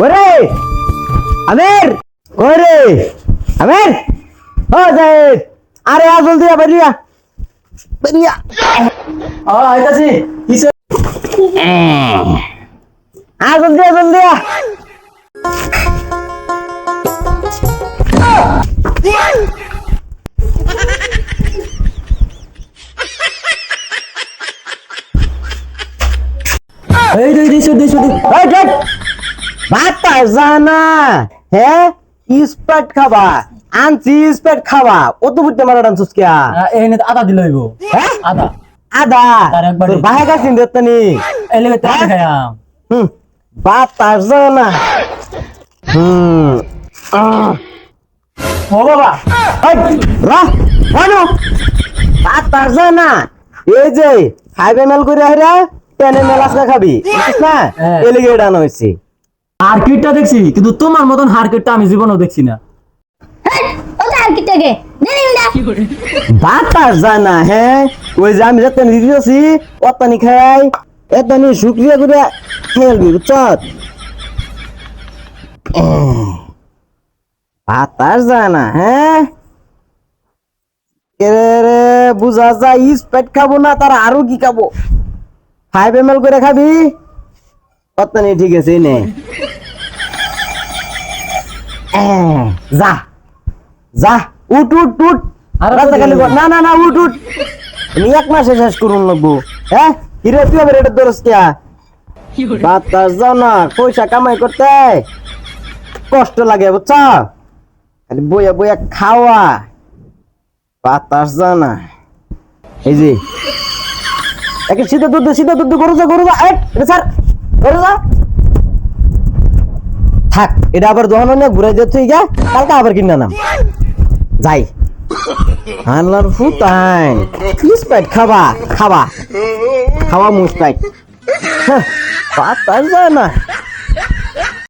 ওরে আমির, ওরে আমির, ও জাহিদ, আরে আ জলদি আ, বেরিয়া বেরিয়া। আইতাছি কিসে জলদি আ, জলদি আ। এই রে দিছো দিছো এই দেখ, ভাত পাস জানা, হ্যাঁ ইস্পাট খাবা, আনছি ইস্পাট খাবা, অত বুঝতে মারা ডানছুস কিয়া? এনে আদা দিল হইব হ্যাঁ আদা আদা তার একবারে। তোর বাহে কাছে দিতানি। এই লেগে তাতে খায়াম ভাত পাস জানা। ও বাবা ভাত পাস জানা, এই যে 5 ml করে হেরা 10 ml আজকে খাবি, বুঝছিস না? হ্যাঁ। এই লেগে ডান হইছে। হারকিটটা দেখছি কিন্তু তোমার মতন হারকিটটা আমি জীবনেও দেখছি না। ভাত পাস জানা, হ্যাঁ ওই যে আমি যাতে দিতেছি অতানি খাই, এতানি শুক্রিয়া করে খেলবি, বুঝছ? ভাত পাস জানা, হ্যাঁ রে বুঝা যায় স্প্রাইট খাবো না, তার আরো কি খাবো? 5 ml করে খাবি, অতানি ঠিক আছে নে। যা যা, উঠ উঠ উঠ, আরে রাস্তা তো খালি দিবি। কর। না না না, উঠ উঠ, আমি 1 মাসে শেষ করুন লাগবো। হ্যাঁ কিরে তুই আবার এটা দরস কিয়া? বাতাস যাও না, পয়সা কামাই করতে কষ্ট লাগে, বুঝছ? খালি বইয়া বইয়া খাওয়া, বাতাস যাও না। এই যে একে সিধা দুধ গরু যা এটা স্যার গরু যা থাক, এটা আবার দোকানে নিয়ে ঘুরাই দিয়ে তুই গা, কালকে আবার কিনা নাম যাই। আনলার ফুটাইন স্প্রাইট খাবা খাবা খাওয়া মুস্প্রাইট, বাতাস যায় না।